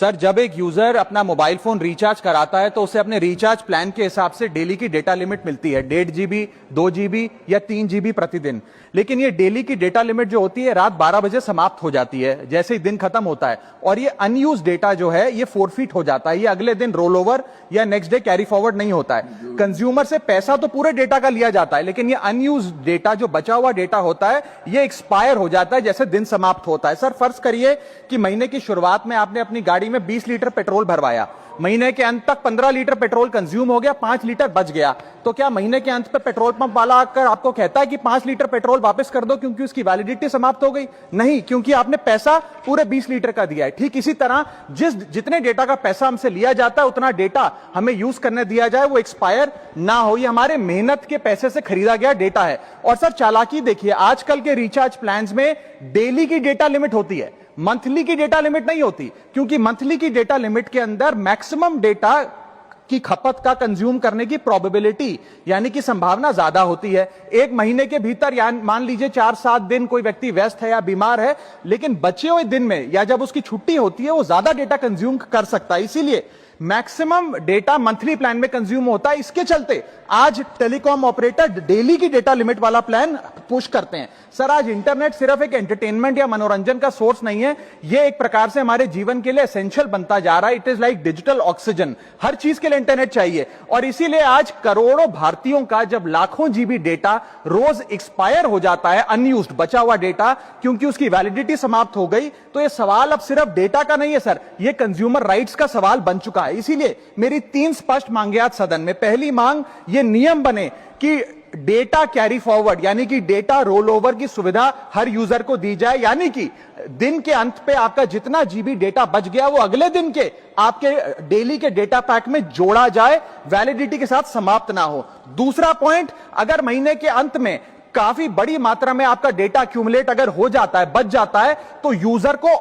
Sir, जब एक user अपना मोबाइल फोन रिचार्ज कराता है तो उसे अपने रिचार्ज प्लान के हिसाब से डेली की डेटा लिमिट मिलती है, 1.5 GB, 2 GB या 3 GB प्रतिदिन। लेकिन ये डेली की डेटा लिमिट जो होती है रात 12 बजे समाप्त हो जाती है जैसे ही दिन खत्म होता है, और ये अनयूज डेटा जो है ये फोरफीट हो जाता है, ये अगले दिन रोल ओवर या नेक्स्ट डे कैरी फॉरवर्ड नहीं होता है। कंज्यूमर से पैसा तो पूरे डेटा का लिया जाता है, लेकिन ये अनयूज डेटा, जो बचा हुआ डेटा होता है, ये एक्सपायर हो जाता है जैसे दिन समाप्त होता है। सर, फर्ज करिए कि महीने की शुरुआत में आपने अपनी गाड़ी में 20 लीटर पेट्रोल भरवाया, महीने के अंत तक 15 लीटर पेट्रोल कंज्यूम हो गया, 5 लीटर बच गया, तो क्या महीने के अंत पे पेट्रोल पंप वाला आकर आपको कहता है कि 5 लीटर पेट्रोल वापस कर दो क्योंकि उसकी वैलिडिटी समाप्त हो गई? नहीं, क्योंकि आपने पैसा पूरे 20 लीटर का दिया है। ठीक इसी तरह जितने डेटा का पैसा हमसे लिया जाता है उतना डेटा हमें यूज करने दिया जाए, वो एक्सपायर ना हो। ये हमारे मेहनत के पैसे से खरीदा गया डेटा है। और सर, चालाकी देखिए, आजकल के रिचार्ज प्लान्स में डेली की डेटा लिमिट होती है, मंथली की डेटा लिमिट नहीं होती, क्योंकि मंथली की डेटा लिमिट के अंदर मैक्सिमम डेटा की खपत का कंज्यूम करने की प्रोबेबिलिटी यानी कि संभावना ज्यादा होती है। एक महीने के भीतर या मान लीजिए 4-7 दिन कोई व्यक्ति व्यस्त है या बीमार है, लेकिन बचे हुए दिन में या जब उसकी छुट्टी होती है वो ज्यादा डेटा कंज्यूम कर सकता है। इसीलिए मैक्सिमम डेटा मंथली प्लान में कंज्यूम होता है। इसके चलते आज टेलीकॉम ऑपरेटर डेली की डेटा लिमिट वाला प्लान पुश करते हैं। सर, आज इंटरनेट सिर्फ एक एंटरटेनमेंट या मनोरंजन का सोर्स नहीं है, यह एक प्रकार से हमारे जीवन के लिए एसेंशियल बनता जा रहा है। It is like digital oxygen. हर चीज के लिए इंटरनेट चाहिए, और इसीलिए आज करोड़ों भारतीयों का जब लाखों जीबी डेटा रोज एक्सपायर हो जाता है, अनयूज्ड बचा हुआ डेटा, क्योंकि उसकी वैलिडिटी समाप्त हो गई, तो यह सवाल अब सिर्फ डेटा का नहीं है सर, यह कंज्यूमर राइट्स का सवाल बन चुका है। इसीलिए मेरी 3 स्पष्ट मांगे आज सदन में। पहली मांग, ये नियम बने कि डेटा कैरी फॉरवर्ड यानी कि डेटा रोल ओवर की सुविधा हर यूजर को दी जाए, यानी कि दिन के अंत पे आपका जितना जीबी डेटा बच गया वो अगले दिन के आपके डेली के डेटा पैक में जोड़ा जाए, वैलिडिटी के साथ समाप्त ना हो। दूसरा पॉइंट, अगर महीने के अंत में काफी बड़ी मात्रा में आपका डेटा एक्यूमुलेट अगर हो जाता है, बच जाता है, तो यूजर को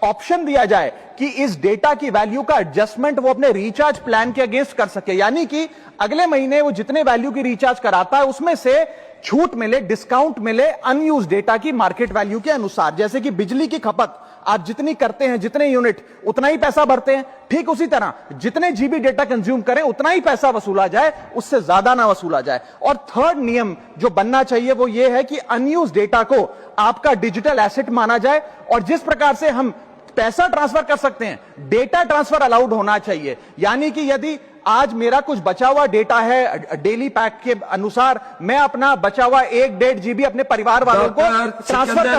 ऑप्शन दिया जाए कि इस डेटा की वैल्यू का एडजस्टमेंट वो अपने रिचार्ज प्लान के अगेंस्ट कर सके, यानी कि अगले महीने वो जितने वैल्यू की रिचार्ज कराता है उसमें से छूट मिले, डिस्काउंट मिले अनयूज डेटा की मार्केट वैल्यू के अनुसार। जैसे कि बिजली की खपत आप जितनी करते हैं, जितने यूनिट, उतना ही पैसा भरते हैं, ठीक उसी तरह जितने जीबी डेटा कंज्यूम करें उतना ही पैसा वसूला जाए, उससे ज्यादा ना वसूला जाए। और थर्ड नियम जो बनना चाहिए वो ये है कि अनयूज डेटा को आपका डिजिटल एसेट माना जाए, और जिस प्रकार से हम पैसा ट्रांसफर कर सकते हैं, डेटा ट्रांसफर अलाउड होना चाहिए। यानी कि यदि आज मेरा कुछ बचा हुआ डेटा है डेली पैक के अनुसार, मैं अपना बचा हुआ 1-1.5 GB अपने परिवार वालों को ट्रांसफर कर